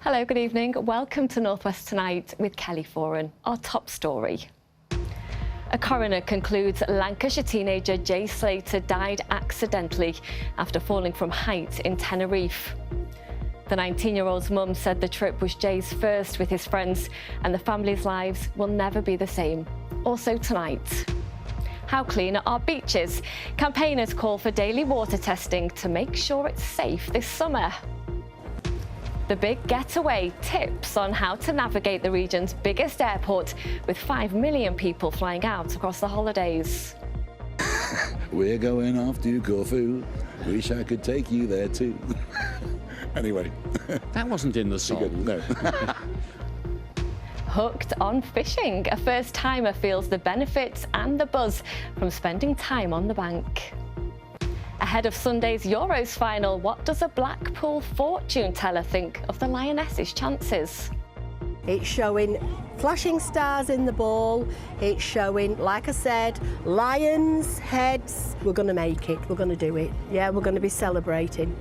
Hello, good evening. Welcome to North West Tonight with Kelly Foran. Our top story. A coroner concludes Lancashire teenager Jay Slater died accidentally after falling from height in Tenerife. The 19-year-old's mum said the trip was Jay's first with his friends and the family's lives will never be the same. Also tonight. How clean are our beaches? Campaigners call for daily water testing to make sure it's safe this summer. The big getaway, tips on how to navigate the region's biggest airport with 5 million people flying out across the holidays. We're going off to Corfu. Wish I could take you there too. Anyway. That wasn't in the song. No. Hooked on fishing. A first-timer feels the benefits and the buzz from spending time on the bank. Ahead of Sunday's Euros final, what does a Blackpool fortune teller think of the Lionesses' chances? It's showing flashing stars in the ball. It's showing, like I said, lions, heads. We're going to make it. We're going to do it. Yeah, we're going to be celebrating.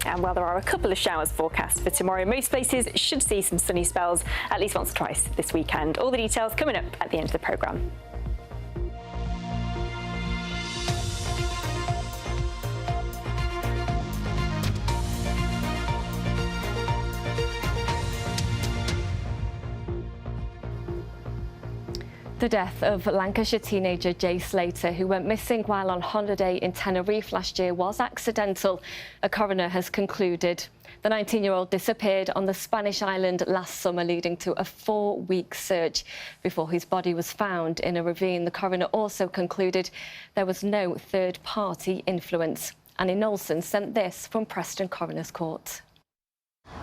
And while there are a couple of showers forecast for tomorrow, most places should see some sunny spells at least once or twice this weekend. All the details coming up at the end of the programme. The death of Lancashire teenager Jay Slater, who went missing while on holiday in Tenerife last year, was accidental. A coroner has concluded. The 19-year-old disappeared on the Spanish island last summer, leading to a 4-week search before his body was found in a ravine. The coroner also concluded there was no third-party influence. Annie Knowlson sent this from Preston Coroner's Court.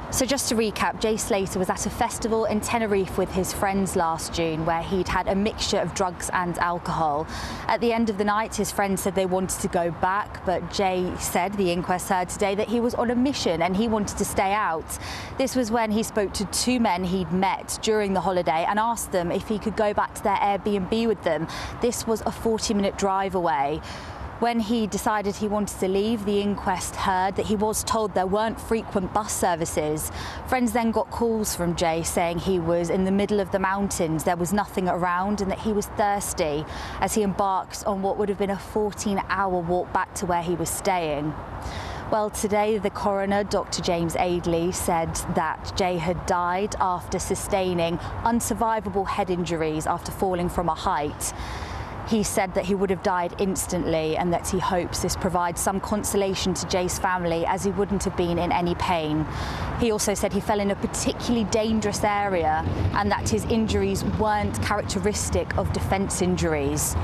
So just to recap, Jay Slater was at a festival in Tenerife with his friends last June where he'd had a mixture of drugs and alcohol. At the end of the night, his friends said they wanted to go back, but Jay said, the inquest heard today, that he was on a mission and he wanted to stay out. This was when he spoke to 2 men he'd met during the holiday and asked them if he could go back to their Airbnb with them. This was a 40-minute drive away. When he decided he wanted to leave, the inquest heard that he was told there weren't frequent bus services. Friends then got calls from Jay saying he was in the middle of the mountains, there was nothing around, and that he was thirsty as he embarked on what would have been a 14-hour walk back to where he was staying. Well, today the coroner, Dr. James Aidley, said that Jay had died after sustaining unsurvivable head injuries after falling from a height. He said that he would have died instantly and that he hopes this provides some consolation to Jay's family as he wouldn't have been in any pain. He also said he fell in a particularly dangerous area and that his injuries weren't characteristic of defence injuries.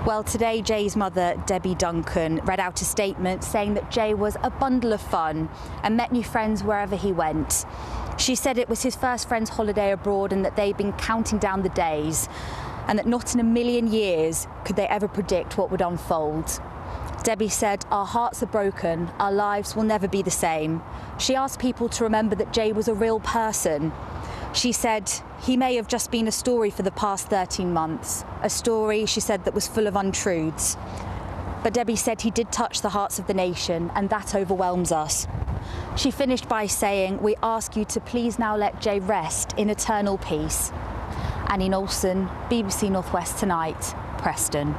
Well, today Jay's mother, Debbie Duncan, read out a statement saying that Jay was a bundle of fun and met new friends wherever he went. She said it was his first friend's holiday abroad and that they'd been counting down the days, and that not in a million years could they ever predict what would unfold. Debbie said, "Our hearts are broken, our lives will never be the same." She asked people to remember that Jay was a real person. She said, "He may have just been a story for the past 13 months, a story," she said, "that was full of untruths." But Debbie said he did touch the hearts of the nation, and that overwhelms us. She finished by saying, "We ask you to please now let Jay rest in eternal peace." Annie Knowlson, BBC North West Tonight, Preston.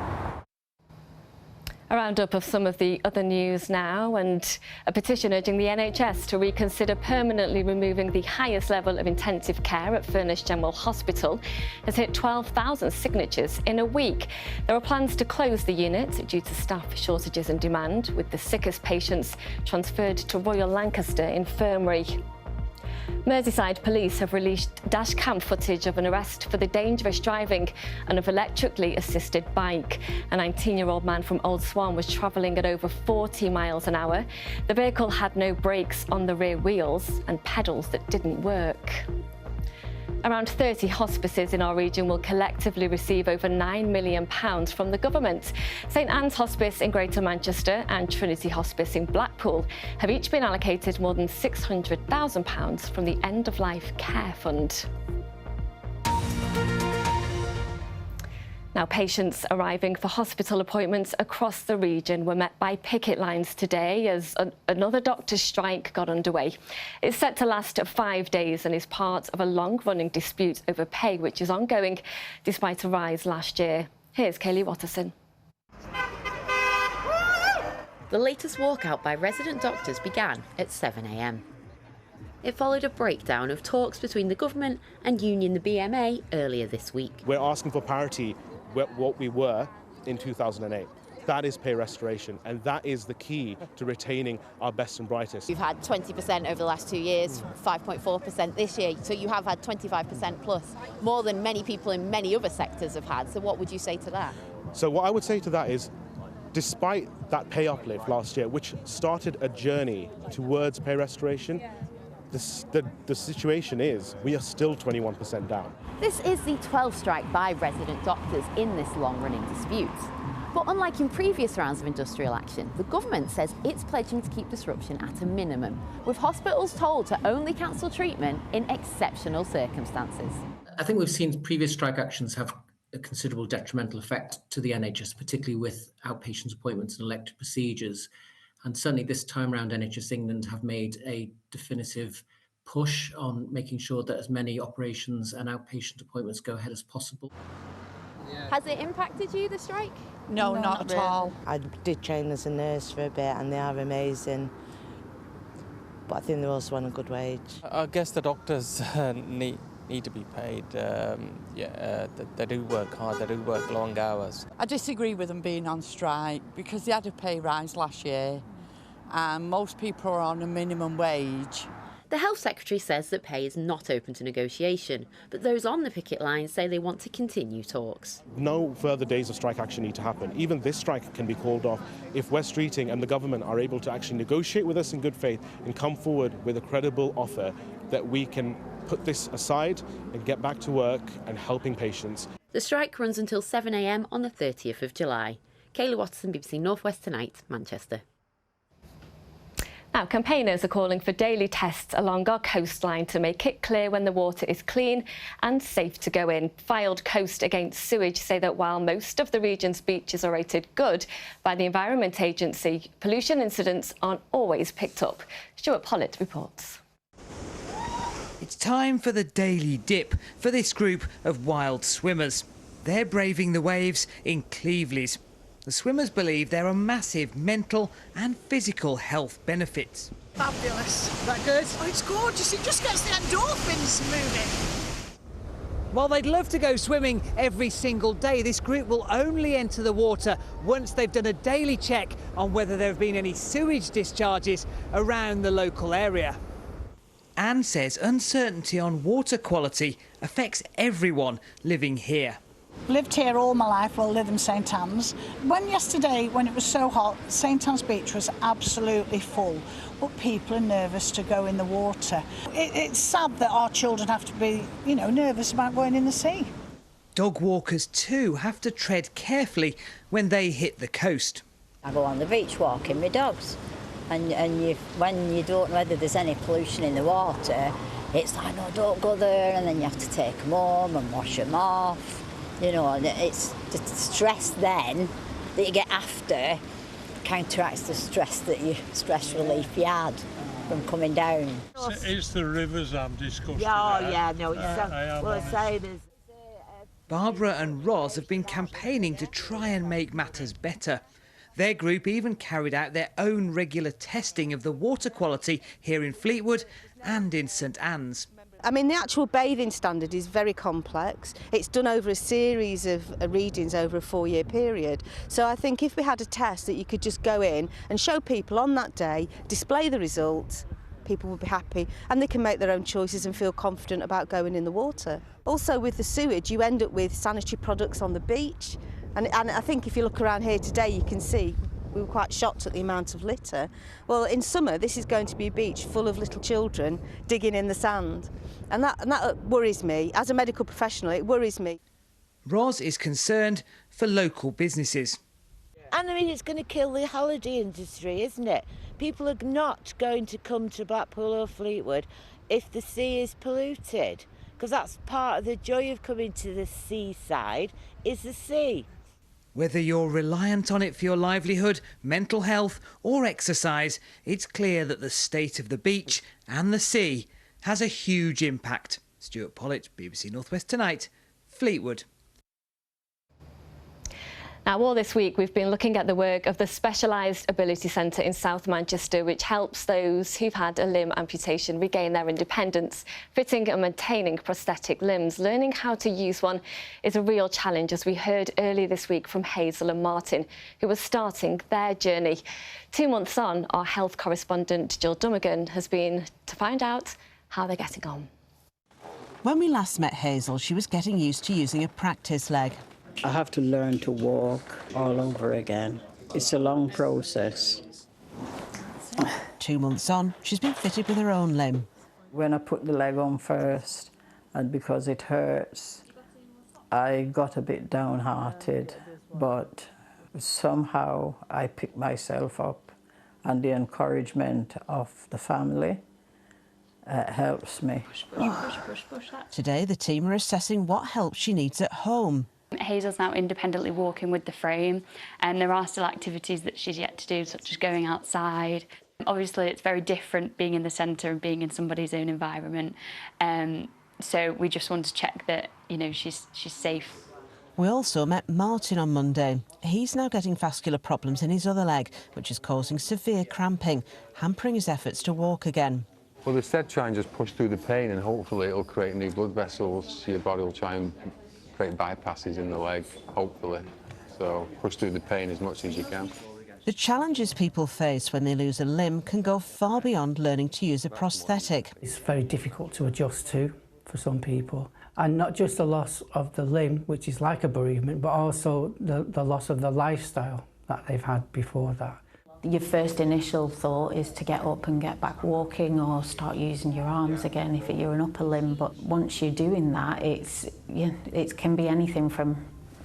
A roundup of some of the other news now, and a petition urging the NHS to reconsider permanently removing the highest level of intensive care at Furness General Hospital has hit 12,000 signatures in a week. There are plans to close the unit due to staff shortages and demand, with the sickest patients transferred to Royal Lancaster Infirmary. Merseyside police have released dashcam footage of an arrest for the dangerous driving on an electrically assisted bike. A 19-year-old man from Old Swan was travelling at over 40 miles an hour. The vehicle had no brakes on the rear wheels and pedals that didn't work. Around 30 hospices in our region will collectively receive over £9 million from the government. St Anne's Hospice in Greater Manchester and Trinity Hospice in Blackpool have each been allocated more than £600,000 from the End of Life Care Fund. Now, patients arriving for hospital appointments across the region were met by picket lines today as another doctor's strike got underway. It's set to last 5 days and is part of a long-running dispute over pay, which is ongoing despite a rise last year. Here's Kaylee Watterson. The latest walkout by resident doctors began at 7 a.m. It followed a breakdown of talks between the government and union the BMA earlier this week. We're asking for parity what we were in 2008. That is pay restoration, and that is the key to retaining our best and brightest. We've had 20% over the last 2 years, 5.4% this year, so you have had 25% plus, more than many people in many other sectors have had. So what would you say to that? So what I would say to that is, despite that pay uplift last year, which started a journey towards pay restoration, the situation is we are still 21% down. This is the 12th strike by resident doctors in this long-running dispute. But unlike in previous rounds of industrial action, the government says it's pledging to keep disruption at a minimum, with hospitals told to only cancel treatment in exceptional circumstances. I think we've seen previous strike actions have a considerable detrimental effect to the NHS, particularly with outpatient appointments and elective procedures. And certainly this time around, NHS England have made a definitive push on making sure that as many operations and outpatient appointments go ahead as possible. Has it impacted you, the strike? No, not at all. I did train as a nurse for a bit and they are amazing, but I think they also want a good wage. I guess the doctors need to be paid. They do work hard, they do work long hours. I disagree with them being on strike because they had a pay rise last year and most people are on a minimum wage. The Health Secretary says that pay is not open to negotiation, but those on the picket line say they want to continue talks. No further days of strike action need to happen. Even this strike can be called off if West Streeting and the government are able to actually negotiate with us in good faith and come forward with a credible offer that we can put this aside and get back to work and helping patients. The strike runs until 7 a.m. on the 30th of July. Kaylee Watterson, BBC North West Tonight, Manchester. Now, campaigners are calling for daily tests along our coastline to make it clear when the water is clean and safe to go in. Filed Coast Against Sewage say that while most of the region's beaches are rated good by the Environment Agency, pollution incidents aren't always picked up. Stuart Pollitt reports. It's time for the daily dip for this group of wild swimmers. They're braving the waves in Cleveleys. The swimmers believe there are massive mental and physical health benefits. Fabulous. Is that good? Oh, it's gorgeous. It just gets the endorphins moving. While they'd love to go swimming every single day, this group will only enter the water once they've done a daily check on whether there have been any sewage discharges around the local area. Anne says uncertainty on water quality affects everyone living here. Lived here all my life, well, live in St Anne's. Yesterday, when it was so hot, St Anne's Beach was absolutely full, but people are nervous to go in the water. It's sad that our children have to be, nervous about going in the sea. Dog walkers too have to tread carefully when they hit the coast. I go on the beach walking with dogs, and when you don't know whether there's any pollution in the water, it's like, no, don't go there, and then you have to take them home and wash them off. And it's the stress then that you get after counteracts the stress relief you had from coming down. It's the rivers I'm discussing. Barbara and Roz have been campaigning to try and make matters better. Their group even carried out their own regular testing of the water quality here in Fleetwood and in St Anne's. I mean, the actual bathing standard is very complex. It's done over a series of readings over a 4-year period. So I think if we had a test that you could just go in and show people on that day, display the results, people would be happy and they can make their own choices and feel confident about going in the water. Also with the sewage, you end up with sanitary products on the beach. And I think if you look around here today, you can see we were quite shocked at the amount of litter. Well, in summer, this is going to be a beach full of little children digging in the sand. And that worries me. As a medical professional, it worries me. Roz is concerned for local businesses. And I mean, it's going to kill the holiday industry, isn't it? People are not going to come to Blackpool or Fleetwood if the sea is polluted. because that's part of the joy of coming to the seaside, is the sea. Whether you're reliant on it for your livelihood, mental health or exercise, it's clear that the state of the beach and the sea has a huge impact. Stuart Pollitt, BBC North West Tonight, Fleetwood. Now, all this week we've been looking at the work of the Specialised Ability Centre in South Manchester, which helps those who've had a limb amputation regain their independence, fitting and maintaining prosthetic limbs. Learning how to use one is a real challenge, as we heard earlier this week from Hazel and Martin, who are starting their journey. 2 months on, our health correspondent Jill Dummigan has been to find out how they're getting on. When we last met Hazel, she was getting used to using a practice leg. I have to learn to walk all over again. It's a long process. 2 months on, she's been fitted with her own limb. When I put the leg on first, and because it hurts, I got a bit downhearted, but somehow I picked myself up, and the encouragement of the family helps me. Today, the team are assessing what help she needs at home. Hazel's now independently walking with the frame, and there are still activities that she's yet to do, such as going outside. Obviously, it's very different being in the centre and being in somebody's own environment. So we just want to check that, you know, she's safe. We also met Martin on Monday. He's now getting vascular problems in his other leg, which is causing severe cramping, hampering his efforts to walk again. Well, instead try and just push through the pain, and hopefully it'll create new blood vessels. Your body will try and create bypasses in the leg, hopefully. So push through the pain as much as you can. The challenges people face when they lose a limb can go far beyond learning to use a prosthetic. It's very difficult to adjust to for some people. And not just the loss of the limb, which is like a bereavement, but also the loss of the lifestyle that they've had before that. Your first initial thought is to get up and get back walking or start using your arms again if you're an upper limb, but once you're doing that, it can be anything from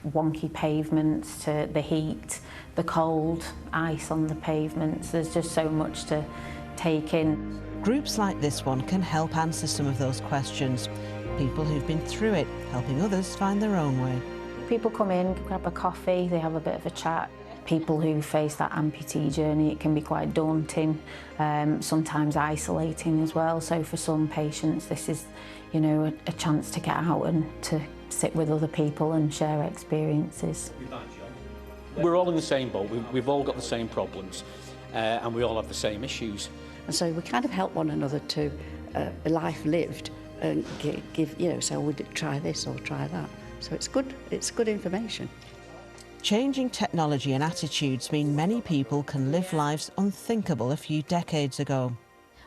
wonky pavements to the heat, the cold, ice on the pavements. There's just so much to take in. Groups like this one can help answer some of those questions. People who've been through it, helping others find their own way. People come in, grab a coffee, they have a bit of a chat. People who face that amputee journey, it can be quite daunting, sometimes isolating as well. So for some patients, this is, you know, a chance to get out and to sit with other people and share experiences. We're all in the same boat. We've all got the same problems, and we all have the same issues. And so we kind of help one another to a life lived and give, you know, so we'd try this or try that. So it's good information. Changing technology and attitudes mean many people can live lives unthinkable a few decades ago.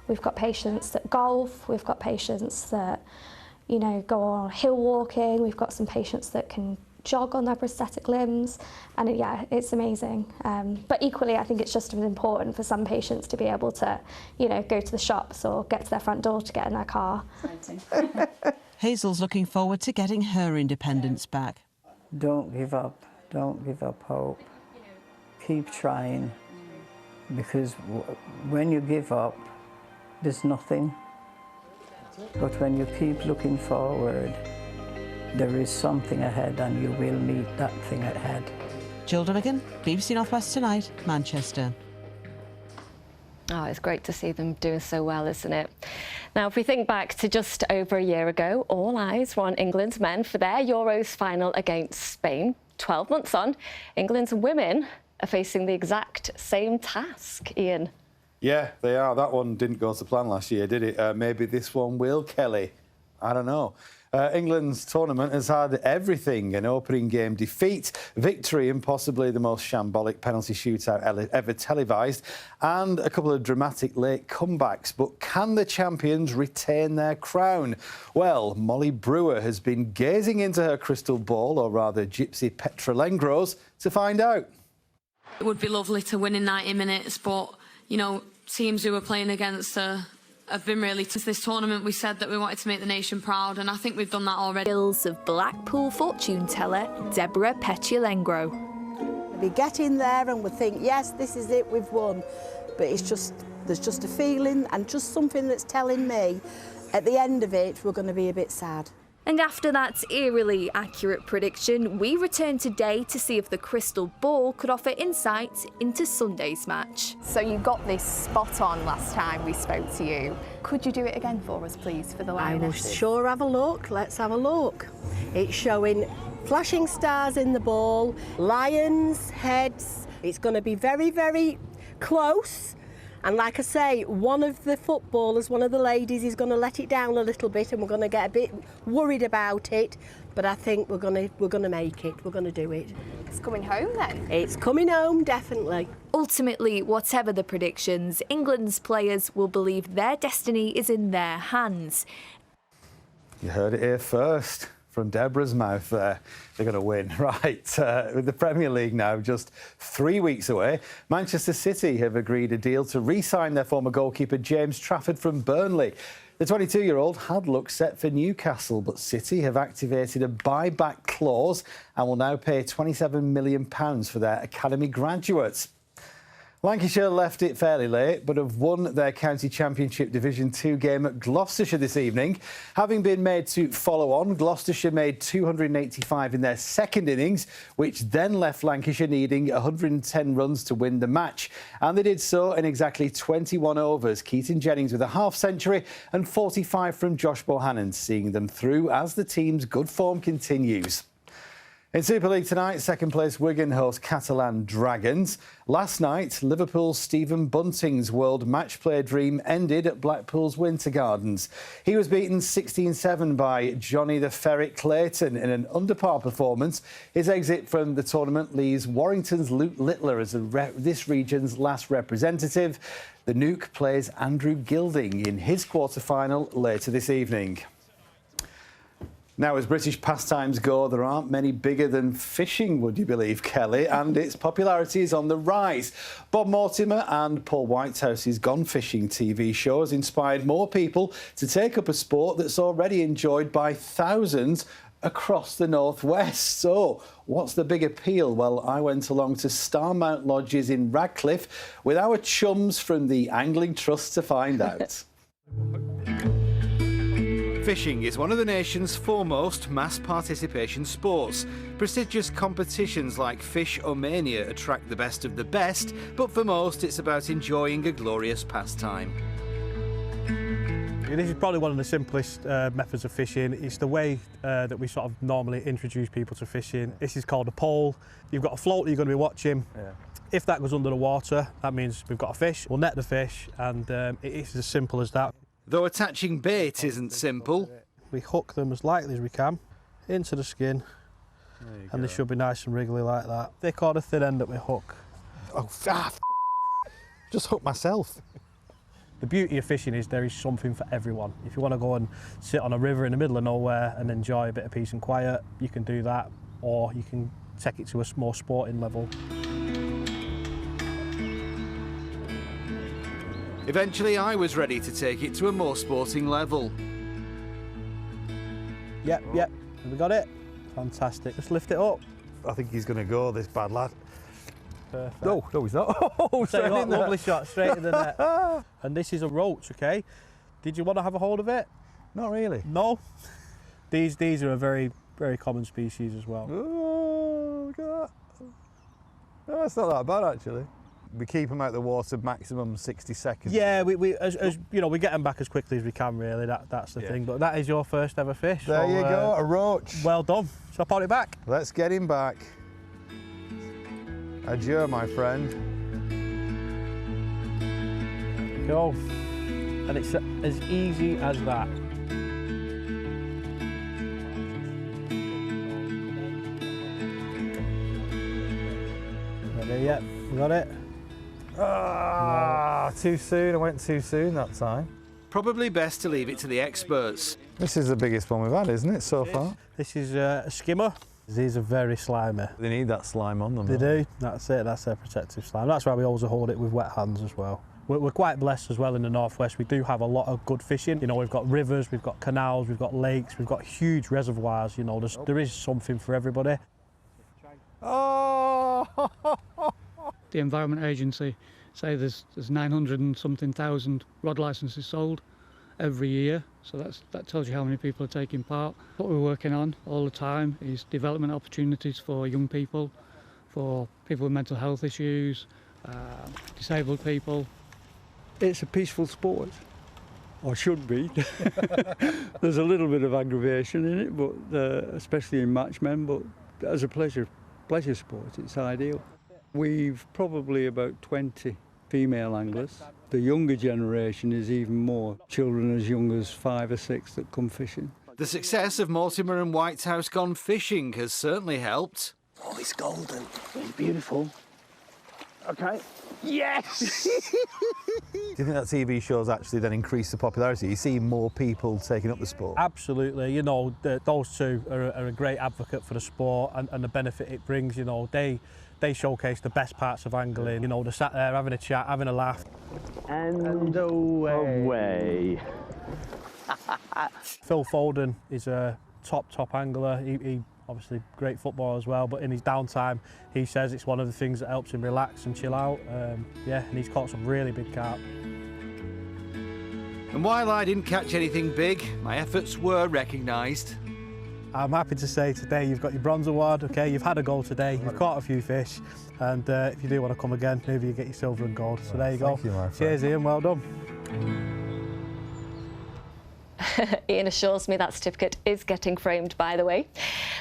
We've got patients that golf, we've got patients that, you know, go on hill walking, we've got some patients that can jog on their prosthetic limbs, and yeah, it's amazing. But equally, I think it's just as important for some patients to be able to, you know, go to the shops or get to their front door to get in their car. Hazel's looking forward to getting her independence back. Don't give up. Don't give up hope. Keep trying, because when you give up, there's nothing. But when you keep looking forward, there is something ahead, and you will meet that thing ahead. Jill Dunnigan, BBC North West Tonight, Manchester. Oh, it's great to see them doing so well, isn't it? Now, if we think back to just over a year ago, all eyes were on England's men for their Euros final against Spain. 12 months on, England's women are facing the exact same task. Ian. Yeah, they are. That one didn't go to plan last year, did it? Maybe this one will, Kelly. I don't know. England's tournament has had everything: an opening game defeat, victory and possibly the most shambolic penalty shootout ever televised, and a couple of dramatic late comebacks. But can the champions retain their crown? Well, Molly Brewer has been gazing into her crystal ball, or rather Gypsy Petralengro's, to find out. It would be lovely to win in 90 minutes, but, you know, teams who we're playing against have been really... Since this tournament, we said that we wanted to make the nation proud, and I think we've done that already. Skills of Blackpool fortune teller Deborah Petulengo. We get in there and we think, yes, this is it, we've won. But it's just, there's just a feeling and just something that's telling me at the end of it, we're going to be a bit sad. And after that eerily accurate prediction, we return today to see if the crystal ball could offer insight into Sunday's match. So you got this spot on last time we spoke to you. Could you do it again for us, please, for the Lionesses? I will sure have a look. Let's have a look. It's showing flashing stars in the ball, lions, heads. It's going to be very, very close. And like I say, one of the footballers, one of the ladies, is going to let it down a little bit, and we're going to get a bit worried about it. But I think we're going to make it. We're going to do it. It's coming home then? It's coming home, definitely. Ultimately, whatever the predictions, England's players will believe their destiny is in their hands. You heard it here first. From Deborah's mouth there. They're going to win. Right, with the Premier League now just 3 weeks away, Manchester City have agreed a deal to re-sign their former goalkeeper James Trafford from Burnley. The 22-year-old had looked set for Newcastle, but City have activated a buyback clause and will now pay £27 million for their academy graduates. Lancashire left it fairly late, but have won their County Championship Division 2 game at Gloucestershire this evening. Having been made to follow on, Gloucestershire made 285 in their second innings, which then left Lancashire needing 110 runs to win the match. And they did so in exactly 21 overs. Keaton Jennings with a half-century and 45 from Josh Bohannon, seeing them through as the team's good form continues. In Super League tonight, second place Wigan host Catalan Dragons. Last night, Liverpool's Stephen Bunting's world match play dream ended at Blackpool's Winter Gardens. He was beaten 16-7 by Johnny the Ferret Clayton in an under-par performance. His exit from the tournament leaves Warrington's Luke Littler as this region's last representative. The Nuke plays Andrew Gilding in his quarter-final later this evening. Now, as British pastimes go, there aren't many bigger than fishing, would you believe, Kelly? And its popularity is on the rise. Bob Mortimer and Paul Whitehouse's Gone Fishing TV show has inspired more people to take up a sport that's already enjoyed by thousands across the northwest. So, what's the big appeal? Well, I went along to Starmount Lodges in Radcliffe with our chums from the Angling Trust to find out. Fishing is one of the nation's foremost mass participation sports. Prestigious competitions like Fish-O-Mania attract the best of the best, but for most it's about enjoying a glorious pastime. This is probably one of the simplest methods of fishing. It's the way that we sort of normally introduce people to fishing. This is called a pole. You've got a float that you're going to be watching. Yeah. If that goes under the water, that means we've got a fish. We'll net the fish, and it is as simple as that. Though attaching bait isn't simple. We hook them as lightly as we can into the skin, and they should be nice and wriggly like that. Thick or the thin end that we hook. Oh, just hooked myself. The beauty of fishing is there is something for everyone. If you want to go and sit on a river in the middle of nowhere and enjoy a bit of peace and quiet, you can do that, or you can take it to a more sporting level. Eventually, I was ready to take it to a more sporting level. Yep, have we got it? Fantastic. Just lift it up. I think he's going to go, this bad lad. Perfect. No, he's not. Oh, so lovely shot, straight in the net. And this is a roach, okay? Did you want to have a hold of it? Not really. No? These are a very, very common species as well. Oh, look at that. No, it's not that bad, actually. We keep them out of the water maximum 60 seconds. Yeah, as you know, we get them back as quickly as we can, really. That's the thing. But that is your first ever fish. There you go, a roach. Well done. So I'll put it back. Let's get him back. Adieu, my friend. There you go. And it's as easy as that. Ready? Yep, we got it. Ah, too soon. I went too soon that time. Probably best to leave it to the experts. This is the biggest one we've had, isn't it, so far? This is a skimmer. These are very slimy. They need that slime on them. They do. That's it. That's their protective slime. That's why we always hold it with wet hands as well. We're quite blessed as well in the northwest. We do have a lot of good fishing. You know, we've got rivers, we've got canals, we've got lakes, we've got huge reservoirs. You know, there is something for everybody. Oh! The Environment Agency say there's 900 and something thousand rod licences sold, every year, so that tells you how many people are taking part. What we're working on all the time is development opportunities for young people, for people with mental health issues, disabled people. It's a peaceful sport, or should be. There's a little bit of aggravation in it, but especially in matchmen, but as a pleasure sport, it's ideal. We've probably about 20 female anglers. The younger generation is even more. Children as young as 5 or 6 that come fishing. The success of Mortimer and Whitehouse Gone Fishing has certainly helped. Oh, it's golden. It's beautiful. Okay. Yes! Do you think that TV shows actually then increase the popularity? You see more people taking up the sport? Absolutely. You know, those two are a great advocate for the sport and the benefit it brings. You know, they showcase the best parts of angling. You know, they're sat there having a chat, having a laugh. And away. Phil Foden is a top angler. He obviously great footballer as well, but in his downtime he says it's one of the things that helps him relax and chill out. Yeah, and he's caught some really big carp. And while I didn't catch anything big, my efforts were recognised. I'm happy to say today you've got your bronze award. Okay, you've had a goal today, you've caught a few fish, and if you do want to come again, maybe you get your silver and gold. So there you go. Thank you, my friend. Cheers, Ian, well done. Ian assures me that certificate is getting framed, by the way.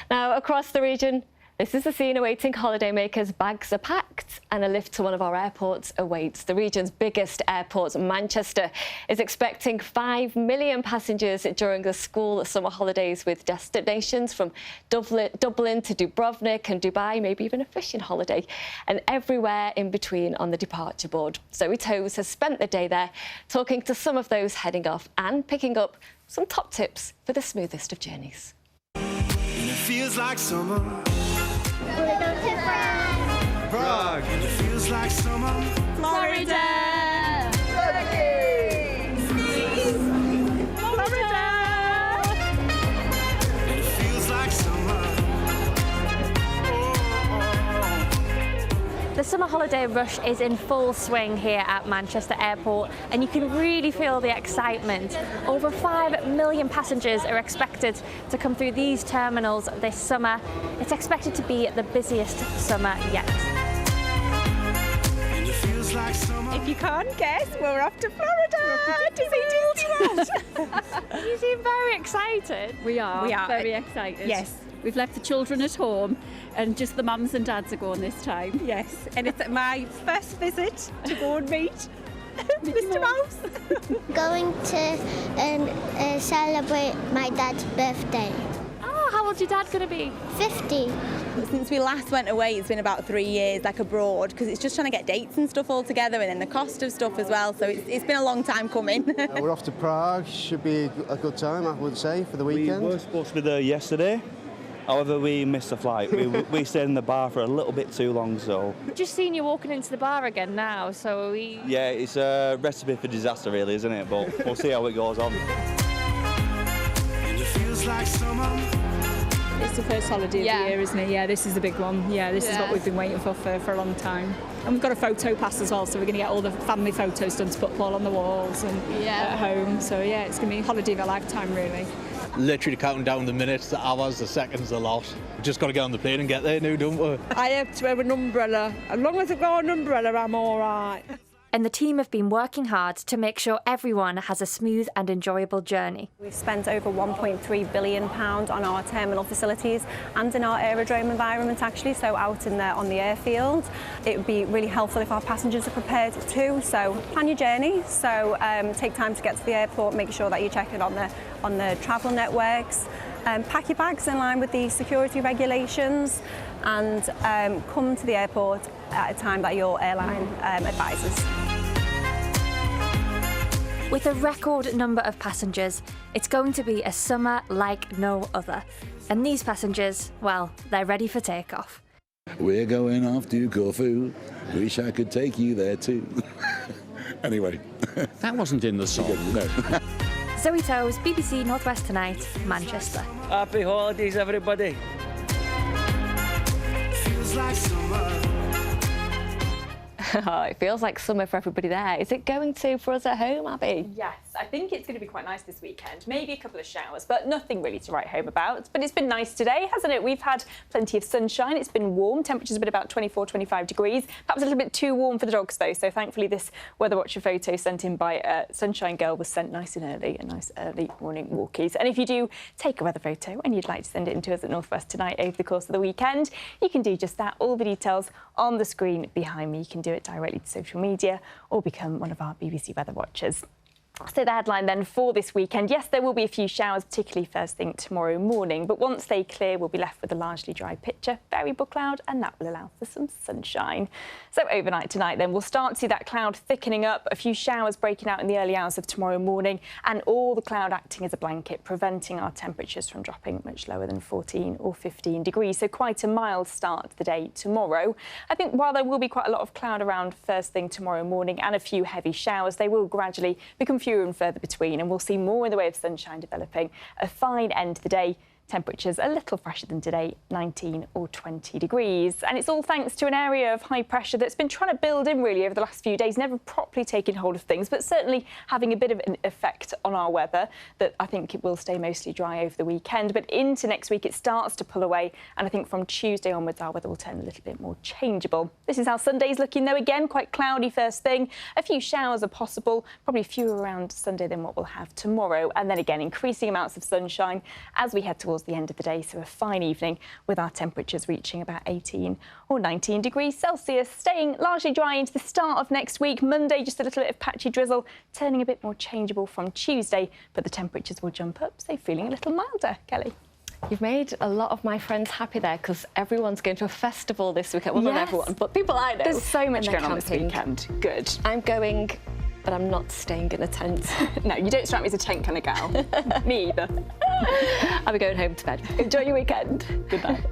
Now, across the region, this is the scene awaiting holidaymakers. Bags are packed and a lift to one of our airports awaits. The region's biggest airport, Manchester, is expecting 5 million passengers during the school summer holidays, with destinations from Dublin to Dubrovnik and Dubai, maybe even a fishing holiday, and everywhere in between on the departure board. Zoe Toes has spent the day there talking to some of those heading off and picking up some top tips for the smoothest of journeys. And it feels like summer. We're going to Prague. And it feels like summer. Florida. Turkey. Florida. And it feels like summer. The summer holiday rush is in full swing here at Manchester Airport, and you can really feel the excitement. Over 5 million passengers are expected to come through these terminals this summer. It's expected to be the busiest summer yet. And it feels like summer. If you can't guess, we're off to Florida to see Disneyland. You seem very excited. We are very excited. Yes. We've left the children at home and just the mums and dads are going this time. Yes, and it's my first visit to go and meet Mr. Mouse. Going to celebrate my dad's birthday. Oh, how old's your dad going to be? 50. Since we last went away, it's been about 3 years, like abroad, because it's just trying to get dates and stuff all together, and then the cost of stuff as well. So it's been a long time coming. We're off to Prague. Should be a good time, I would say, for the weekend. We were supposed to be there yesterday. However, we missed the flight. We stayed in the bar for a little bit too long, so... Just seen you walking into the bar again now, so we... Yeah, it's a recipe for disaster, really, isn't it? But we'll see how it goes on. And it feels like summer. It's the first holiday of the year, isn't it? Yeah, this is the big one. Yeah, this is what we've been waiting for a long time. And we've got a photo pass as well, so we're going to get all the family photos done to put Paul on the walls and at home. So yeah, it's going to be a holiday of a lifetime, really. Literally counting down the minutes, the hours, the seconds, the lot. We've just got to get on the plane and get there now, don't we? I have to have an umbrella. As long as I've got an umbrella, I'm all right. And the team have been working hard to make sure everyone has a smooth and enjoyable journey. We've spent over £1.3 billion on our terminal facilities and in our aerodrome environment, actually, so out on the airfield. It would be really helpful if our passengers are prepared too, so plan your journey. So take time to get to the airport, make sure that you check it on the travel networks. Pack your bags in line with the security regulations and come to the airport at a time that your airline advises. With a record number of passengers, it's going to be a summer like no other. And these passengers, well, they're ready for takeoff. We're going off to Corfu. Wish I could take you there too. Anyway. That wasn't in the song. No. Zoe Toes, BBC Northwest Tonight, Manchester. Happy holidays, everybody. Feels like summer. Oh, it feels like summer for everybody there. Is it going to for us at home, Abby? Yes, I think it's going to be quite nice this weekend. Maybe a couple of showers, but nothing really to write home about. But it's been nice today, hasn't it? We've had plenty of sunshine. It's been warm. Temperatures have been about 24, 25 degrees. Perhaps a little bit too warm for the dogs, though. So thankfully, this Weather Watcher photo sent in by Sunshine Girl was sent nice and early, a nice early morning walkies. And if you do take a weather photo and you'd like to send it in to us at North West Tonight over the course of the weekend, you can do just that. All the details on the screen behind me. You can do it directly to social media or become one of our BBC Weather Watchers. So the headline then for this weekend, yes, there will be a few showers, particularly first thing tomorrow morning, but once they clear, we'll be left with a largely dry picture, variable cloud, and that will allow for some sunshine. So overnight tonight then, we'll start to see that cloud thickening up, a few showers breaking out in the early hours of tomorrow morning, and all the cloud acting as a blanket, preventing our temperatures from dropping much lower than 14 or 15 degrees. So quite a mild start to the day tomorrow. I think while there will be quite a lot of cloud around first thing tomorrow morning and a few heavy showers, they will gradually become fewer and further between, and we'll see more in the way of sunshine developing. A fine end to the day. Temperatures a little fresher than today, 19 or 20 degrees. And it's all thanks to an area of high pressure that's been trying to build in really over the last few days, never properly taking hold of things, but certainly having a bit of an effect on our weather that I think it will stay mostly dry over the weekend. But into next week, it starts to pull away. And I think from Tuesday onwards, our weather will turn a little bit more changeable. This is how Sunday's looking, though. Again, quite cloudy first thing. A few showers are possible, probably fewer around Sunday than what we'll have tomorrow. And then again, increasing amounts of sunshine as we head towards the end of the day, so a fine evening with our temperatures reaching about 18 or 19 degrees Celsius, staying largely dry into the start of next week. Monday, just a little bit of patchy drizzle, turning a bit more changeable from Tuesday, but the temperatures will jump up, so feeling a little milder. Kelly? You've made a lot of my friends happy there because everyone's going to a festival this weekend. Well, not everyone, but people I know. There's so much going on this weekend. Good. I'm going, but I'm not staying in a tent. No, you don't strike me as a tent kind of gal. Me either. I'll be going home to bed. Enjoy your weekend. Good night.